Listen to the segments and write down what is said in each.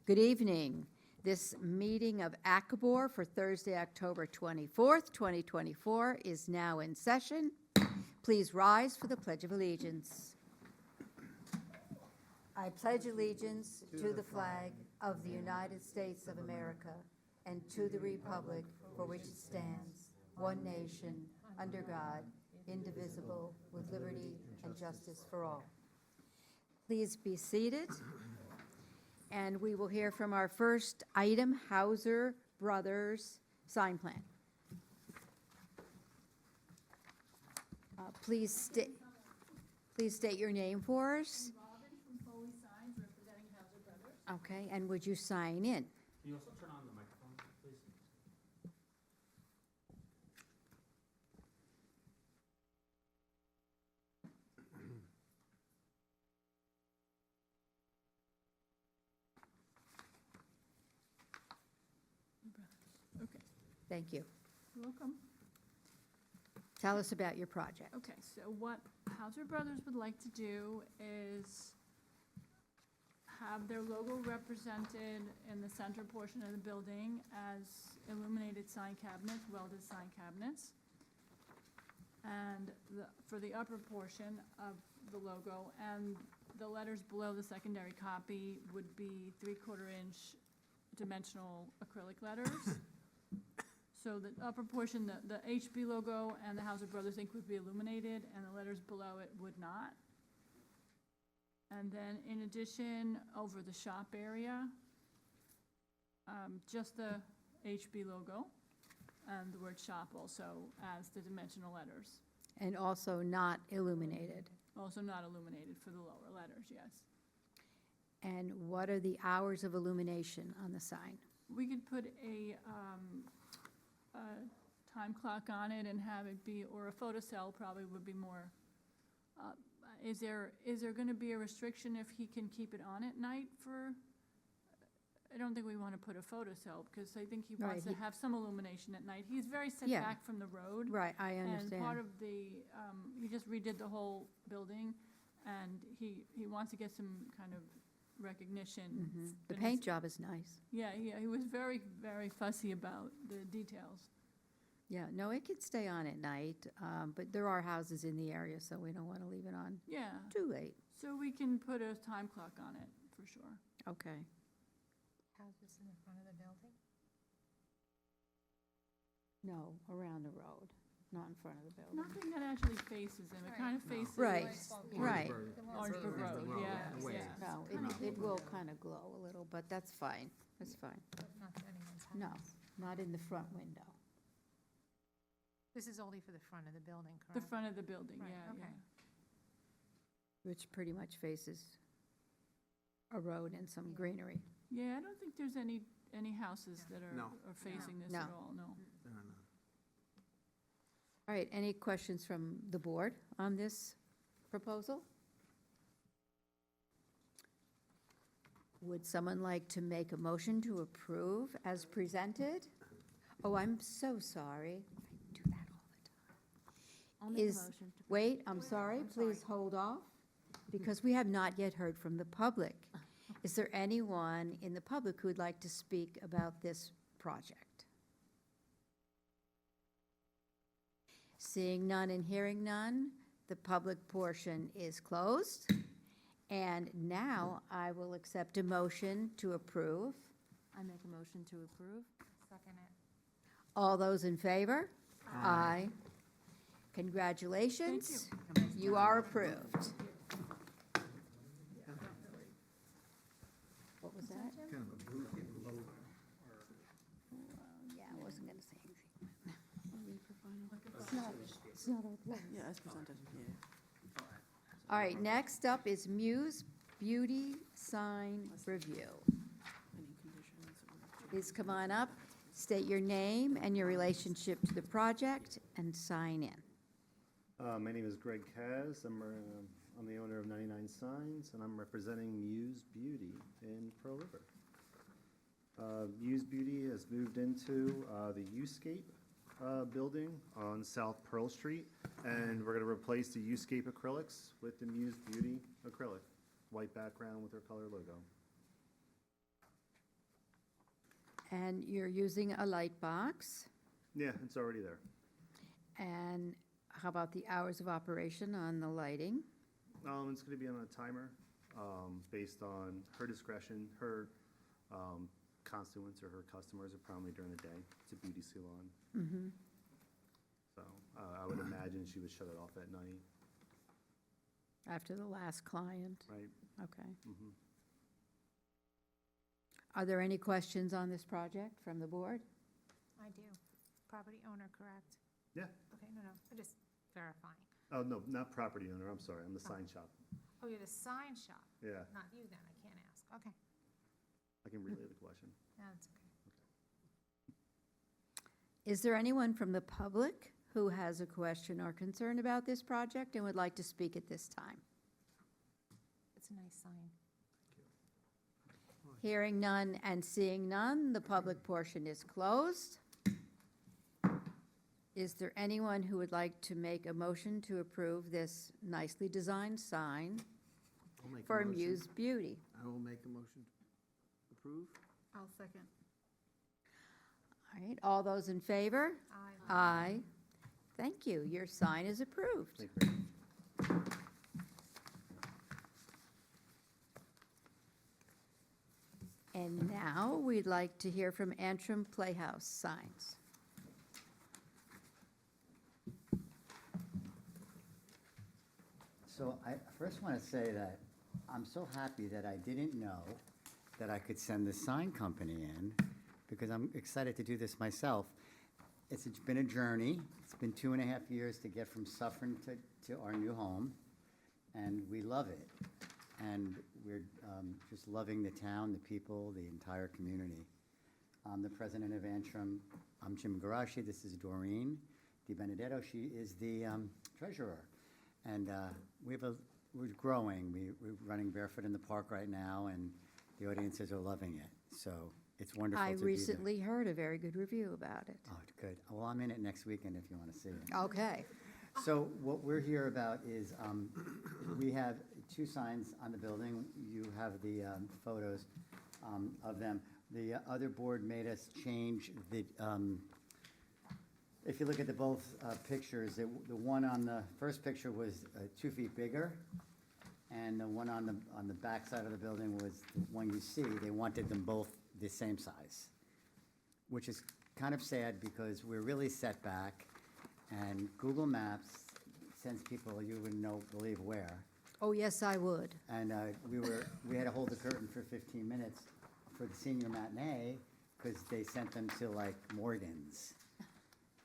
Good evening. This meeting of ACABOR for Thursday, October 24th, 2024 is now in session. Please rise for the Pledge of Allegiance. I pledge allegiance to the flag of the United States of America and to the republic for which it stands, one nation, under God, indivisible, with liberty and justice for all. Please be seated. And we will hear from our first item, Hauser Brothers sign plan. Please state your name for us. Robin from Foley Signs, representing Hauser Brothers. Okay, and would you sign in? Can you also turn on the microphone, please? Okay, Thank you. you're welcome. Tell us about your project. Okay, so what Hauser Brothers would like to do is have their logo represented in the center portion of the building as illuminated sign cabinets, welded sign cabinets. And for the upper portion of the logo, and the letters below the secondary copy would be 3/4-inch dimensional acrylic letters. So the upper portion, the HB logo and the Hauser Brothers Inc. would be illuminated, and the letters below it would not. And then in addition, over the shop area, just the HB logo and the word shop also as the dimensional letters. And also not illuminated. Also not illuminated for the lower letters, yes. And what are the hours of illumination on the sign? We could put a time clock on it and have it be, or a photocell probably would be more. Is there going to be a restriction if he can keep it on at night for? I don't think we want to put a photocell because I think he wants to have some illumination at night. He's very set back from the road. Right, I understand. And part of the, he just redid the whole building, and he wants to get some kind of recognition. The paint job is nice. Yeah, he was very, very fussy about the details. Yeah, no, it can stay on at night, but there are houses in the area, so we don't want to leave it on Yeah, too late. so we can put a time clock on it, for sure. Okay. Houses in the front of the building? No, around the road, not in front of the building. Nothing that actually faces him, it kind of faces. Right, right. Orangeburg Road, yeah, yeah. No, it will kind of glow a little, but that's fine, that's fine. But not to anyone's house? No, not in the front window. This is only for the front of the building, correct? The front of the building, Right, yeah, okay. yeah. Which pretty much faces a road and some greenery. Yeah, I don't think there's any houses that are facing this No. at all, no. All right, any questions from the board on this proposal? Would someone like to make a motion to approve as presented? Oh, I'm so sorry. I do that all the time. I'll make a Is- motion to. Wait, I'm sorry, please hold off, because we have not yet heard from the public. Is there anyone in the public who would like to speak about this project? Seeing none and hearing none, the public portion is closed. And now I will accept a motion to approve. I make a motion to approve. Second it. All those in favor? Aye. Congratulations. You are approved. What was that? Yeah, I wasn't going to say anything. It's not our place. Yeah, as presented, yeah. All right, next up is Muse Beauty Sign Review. Any conditions or? Please come on up, state your name and your relationship to the project, and sign in. My name is Greg Kaz. I'm the owner of 99 Signs, and I'm representing Muse Beauty in Pearl River. Muse Beauty has moved into the Uscape building on South Pearl Street, and we're going to replace the Uscape acrylics with the Muse Beauty acrylic, white background with their color logo. And you're using a light box. Yeah, it's already there. And how about the hours of operation on the lighting? It's gonna be on a timer, based on her discretion. Her, constituents or her customers are probably during the day. It's a beauty salon. Mm-hmm. So, I would imagine she would shut it off at night, After the last client, right? okay. Mhm. Are there any questions on this project from the board? I do. Property owner, correct? Yeah. Okay, no, I'm just verifying. Oh, no, not property owner, I'm sorry, I'm the sign shop. Oh, you're the sign shop, Yeah, not you then, I can't ask. Okay, I can relay the question. that's okay. Is there anyone from the public who has a question or concern about this project and would like to speak at this time? It's a nice sign. Hearing none and seeing none, the public portion is closed. Is there anyone who would like to make a motion to approve this nicely designed sign I'll make a for motion. Muse Beauty? I will make a motion to approve. I'll second. All right, all those in favor? Aye. Aye. Thank you, your sign is approved. Thank you. And now we'd like to hear from Antrum Playhouse Signs. So I first want to say that I'm so happy that I didn't know that I could send the sign company in, because I'm excited to do this myself. It's been a journey. It's been 2.5 years to get from Suffern to our new home, and we love it. And we're just loving the town, the people, the entire community. I'm the president of Antrum. I'm Jim Garashi. This is Doreen DiBenedetto. She is the treasurer. And we're growing. We're running barefoot in the park right now, and the audiences are loving it. So it's wonderful I to be recently heard a very good review about it. there. Oh, good. Well, I'm in it next weekend if you want to see it. Okay. So what we're here about is, we have 2 signs on the building. You have the photos of them. The other board made us change the, if you look at the both pictures, the one on the first picture was 2 feet bigger, and the one on the back side of the building was the one you see. They wanted them both the same size, which is kind of sad because we're really set back, and Google Maps sends people you wouldn't believe where. Oh, yes, I would. And we had to hold the curtain for 15 minutes for the senior matinee because they sent them to like Morgan's.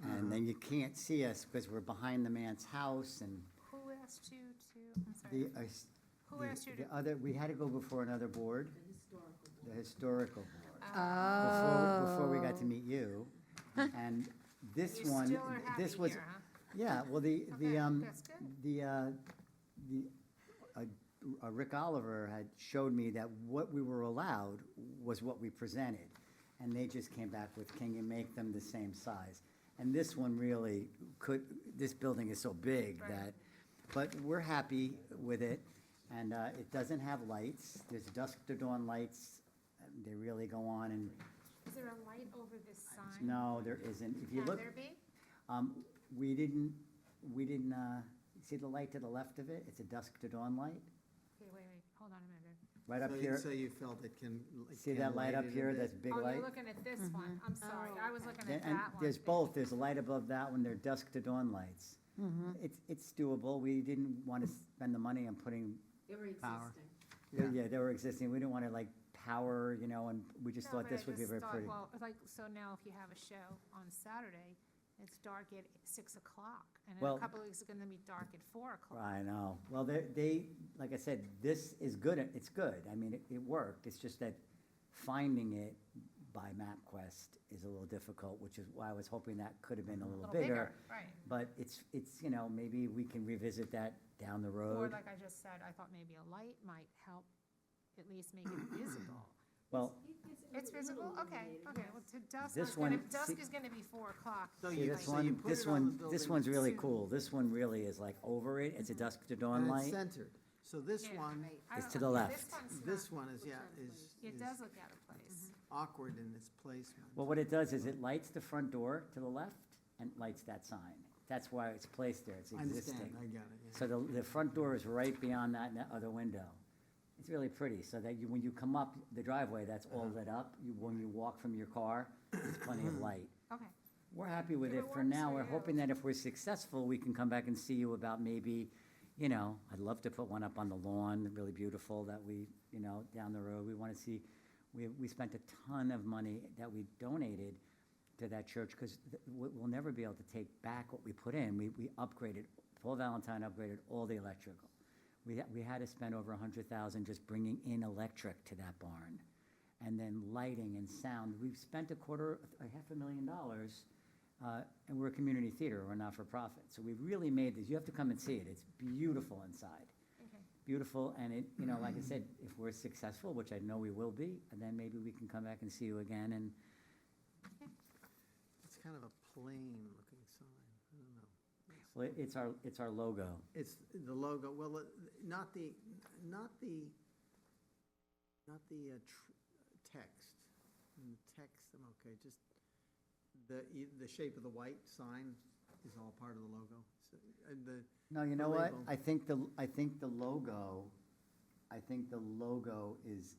And then you can't see us because we're behind the man's house, and Who asked you to, I'm sorry, who asked you to? we had to go before another board. The historical board. Before we got to meet you. And this You one, still are happy this was, here, huh? yeah, well, Okay, that's good. Rick Oliver had showed me that what we were allowed was what we presented. And they just came back with, can you make them the same size? And this one really could, this building is so big Right. that, but we're happy with it. And it doesn't have lights. There's dusk to dawn lights. They really go on, and Is there a light over this sign? no, there isn't. If you Can look, there be? we didn't see the light to the left of it? It's a dusk to dawn light, Okay, wait, hold on a minute. right up So here. So you felt it can. See that light up here, that's big Oh, light? you're looking at this one, I'm sorry, I was looking at And that one. there's both, there's a light above that one, they're dusk to dawn lights. It's doable. We didn't want to spend the money on putting power. Yeah, they were existing. We didn't want to like power, and we just No, thought but this I would be just very thought, pretty. Well, like, so now if you have a show on Saturday, it's dark at 6 o'clock, and in Well- a couple of weeks, it's gonna be dark at 4 o'clock. I know. Well, they, like I said, this is good. It's good. I mean, it worked. It's just that finding it by MapQuest is a little difficult, which is why I was hoping that could have been a A little little bigger. Right, But it's, maybe we can revisit that down the or road. like I just said, I thought maybe a light might help at least make it visible. Well, It's visible, okay, well, to dusk, This is gonna, one- dusk see- is gonna be 4 o'clock. So see you, this so you one, put it on the this building one's really soon. cool. This one really is like over it. It's a dusk to dawn and it's light. centered. So this Yeah, one, right. I It's don't to know. the left. This one's this not- one is, yeah, It is does look out of place. awkward in its placement. Well, what it does is it lights the front door to the left and lights that sign. That's why it's placed there, it's I understand, existing. I got it, yeah. So the front door is right beyond that other window. It's really pretty, so that when you come up the driveway, that's all lit up. When you walk from your car, there's plenty of light. Okay. We're happy with If it it for works now. for We're you. hoping that if we're successful, we can come back and see you about maybe, I'd love to put one up on the lawn, really beautiful, that we, down the road. We want to see, we spent a ton of money that we donated to that church, because we'll never be able to take back what we put in. We upgraded, Paul Valentine upgraded all the electrical. We had to spend over $100,000 just bringing in electric to that barn, and then lighting and sound. We've spent $250,000, and we're a community theater, we're not-for-profit. So we've really made this, you have to come and see it. It's beautiful inside. Okay. Beautiful, and it, like I said, if we're successful, which I know we will be, and then maybe we can come back and see you again, and It's kind of a plain-looking sign, I don't know. well, it's our logo. It's the logo, well, not the text. And the text, I'm okay, just the shape of the white sign is all part of the logo. So, and the, No, you The know what? label. I think the logo is,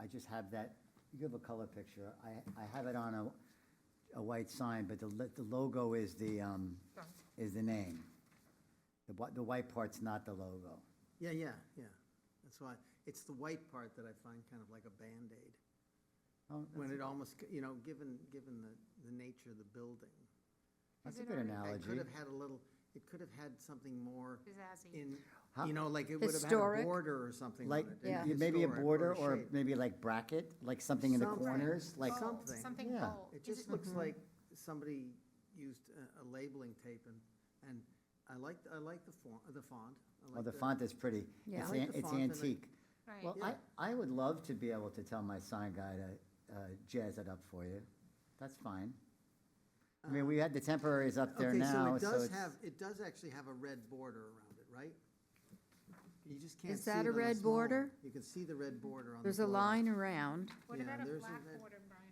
I just have that, you have a color picture. I have it on a white sign, but the logo is the name. The white part's not the logo. yeah, that's why, it's the white part that I find kind of like a Band-Aid. Oh, When that's- it almost, given the nature of the building. That's Is a it good already- It analogy. could have had a little, it could have had something more Pizzazzy. in, How- like it would have had a Historic. border or something on Like, it. Yeah. maybe a historic border or shape. maybe like bracket, like something in the Something. corners, like, Bold, something. Something Yeah. bold. It Is just looks like somebody used a labeling tape, and I like the font. I like the font is pretty. Yeah. It's I like the it's font and antique. Right. Well, Yeah. I would love to be able to tell my sign guy to jazz it up for you. That's fine. I mean, we had the temporaries up there now, so it's. It does actually have a red border around it, right? You just can't Is see that it a on the red small one. border? You can see the red border on the There's a border. line around. What Yeah, about a there's a black red- border, Brian?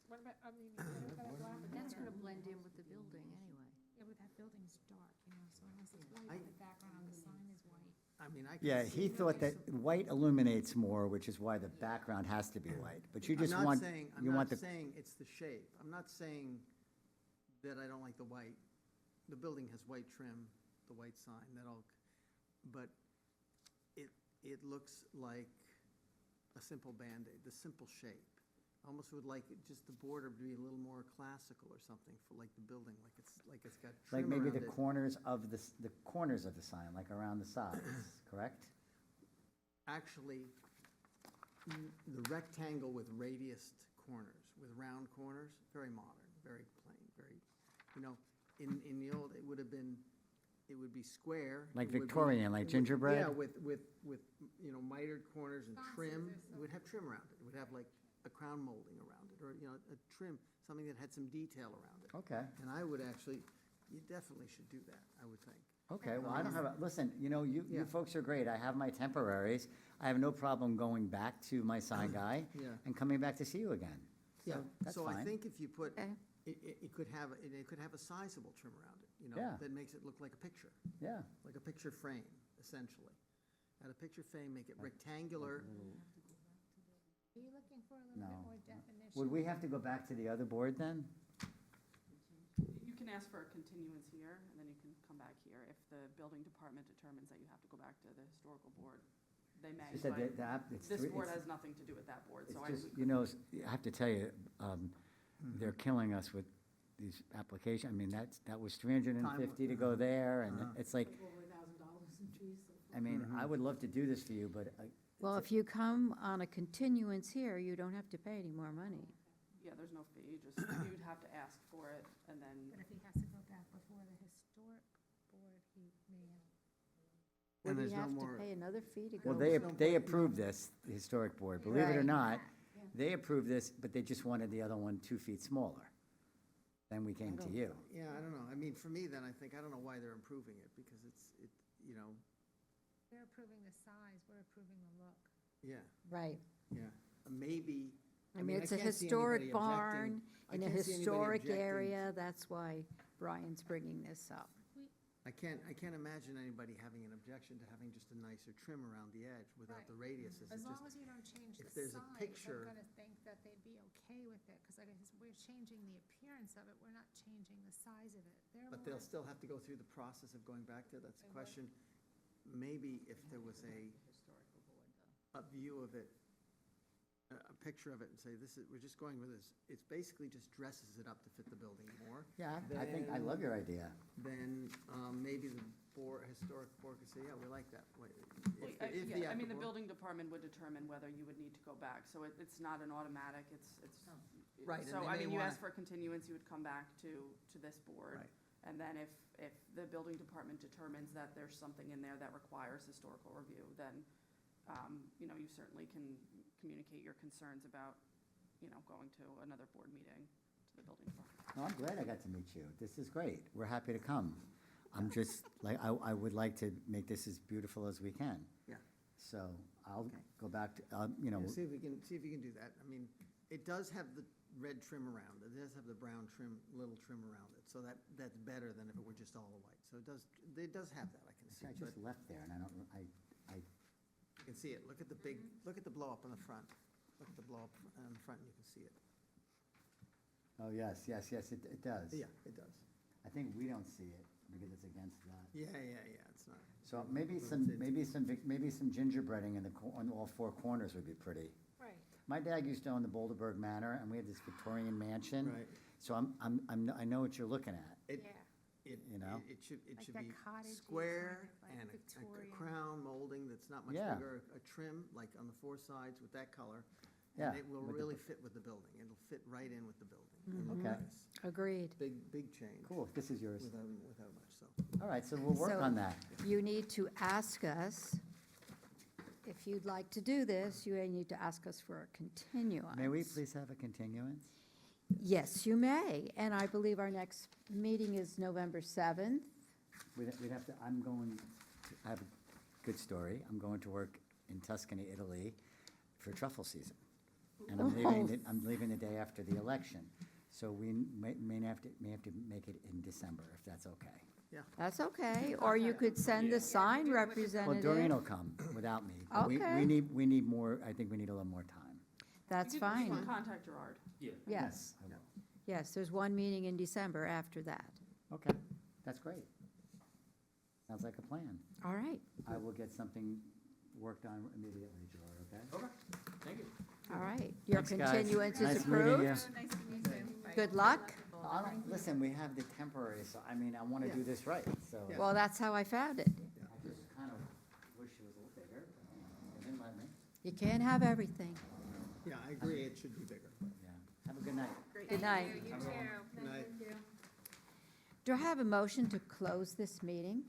What about, what about a black But that's border? gonna blend in with the building anyway. Yeah, but that building's dark, so unless it's white, I- the background on the sign is white. I mean, I can Yeah, see he that thought that some- white illuminates more, which is why the background has to be white. But you just want, I'm you not want the, saying it's the shape. I'm not saying that I don't like the white. The building has white trim, the white sign, but it looks like a simple Band-Aid, the simple shape. Almost would like just the border to be a little more classical or something for like the building, like it's got like trim maybe around the it. corners of the corners of the sign, like around the sides, correct? Actually, the rectangle with radiused corners, with round corners, very modern, very plain, very, in the old, it would be square. Like it would be- Victorian, like it would- gingerbread? Yeah, with, mitered corners and trim. It would have trim around it. It would have like a crown molding around it, or, a trim, something that had some detail around it. Okay, And I would actually, you definitely should do that, I would think. okay, well, I don't have, listen, you Yeah. folks are great. I have my temporaries. I have no problem going back to my sign guy Yeah. and coming back to see you again. Yeah, So that's so I fine. think if you put, Okay. it could have a sizable trim around it, Yeah. that makes it look like a picture, Yeah. like a picture frame, essentially. Add a picture frame, make it rectangular. Are you looking for a little No. bit more definition? Would we have to go back to the other board then? You can ask for a continuance here, and then you can come back here. If the building department determines that you have to go back to the historical board, they may. You said but it's This three, board it's, has nothing to do with that board, it's so just, we could- I have to tell you, they're killing us with these applications. I mean, that was $350 to go there, and it's like, I mean, I would love to do this for you, but Well, if you come on a continuance here, you don't have to pay any more money. yeah, there's no fee, just, you'd have to ask for it, and then, But if he has to go back before the historic board, he may have. And Would there's he no have to more- pay another fee to well, go? they approved this, the historic board, believe it or Right. not. They approved this, but they just wanted the other one 2 feet smaller. Then we came to you. Yeah, I don't know. I mean, for me, then, I don't know why they're improving it, because They're approving the size, we're approving the look. Yeah, Right. yeah. Maybe, I mean, it's a can't see historic anybody objecting. barn I in a can't see anybody historic objecting. area. That's why Brian's bringing this up. I can't imagine anybody having an objection to having just a nicer trim around the edge without the radiuses. As It's long just, as you don't change the if there's a size, picture- I'm gonna think that they'd be okay with it, because we're changing the appearance of it, we're not changing the size of it. but they'll still have to go through the process of going back there. That's the They would. question. Maybe if there was a view of it, a picture of it and say, we're just going with this. It's basically just dresses it up to fit the building more. Yeah, I love your idea. Then maybe the historic board could say, yeah, we like that. Yeah, I mean, the building department would determine whether you would need to go back, so it's not an automatic, it's. Right, and So, they I may mean, you wanna- ask for a continuance, you would come back to this board. Right. And then if the building department determines that there's something in there that requires historical review, then, you certainly can communicate your concerns about, going to another board meeting to the building department. No, I'm glad I got to meet you. This is great. We're happy to come. I'm just, like, I would like to make this as beautiful as we can. Yeah. So I'll Okay. go back to, Yeah, see if you can do that. I mean, it does have the red trim around it. It does have the brown trim, little trim around it. So that's better than if it were just all the white. So it does have that, I can see. I But just left there and I don't, you can see it. Look at the blow up on the front. Look at the blow up on the front and you can see it. oh, yes, it does. Yeah, it does. I think we don't see it because it's against that. Yeah, it's not. So maybe some gingerbreading on all four corners would be pretty. Right. My dad used to own the Boulderberg Manor, and we had this Victorian mansion. Right. So I know what you're looking at. It, Yeah. You know? It should Like be that cottagey square kind of, like and a Victorian. crown molding that's not much Yeah. bigger, a trim like on the four sides with that color. Yeah, And it will with the really fit with the building. It'll fit right in with the building. It'll look Okay. nice. Agreed. Big change. Cool, this is yours. Without much, so. All right, so we'll work So- on that. You need to ask us, if you'd like to do this, you need to ask us for a continuance. May we please have a continuance? Yes, you may. And I believe our next meeting is November 7th. We'd have to, I have a good story. I'm going to work in Tuscany, Italy for truffle season. And I'm leaving the day after the election. So we may have to make it in December, if that's okay. That's okay. Or you could send the sign Well, representative. Doreen will come without me. but Okay. We need more, I think we need a little more time. That's You can fine. contact Gerard. Yeah. Yes, I will. yes, there's one meeting in December after that. Okay, that's great. Sounds like a plan. All right, I will get something worked on immediately, Gerard, okay? Okay, thank you. all right. Your Thanks, guys. continuance is Nice meeting you. approved. Nice to meet you. Good luck. Listen, we have the temporary, so, I mean, I want to do this right, so. Yeah. Well, that's how I found it. I just kind of wish it was a little bigger, but they didn't let me. You can't have everything. Yeah, I agree, it should be bigger. Yeah. Have a good night. Good night. You too. Good night. Do I have a motion to close this meeting?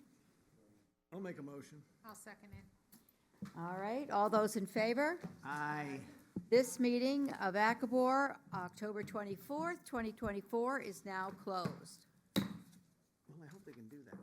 I'll make a motion. I'll second it. All right, all those in favor? Aye. This meeting of ACABOR, October 24th, 2024, is now closed. Well, I hope they can do that.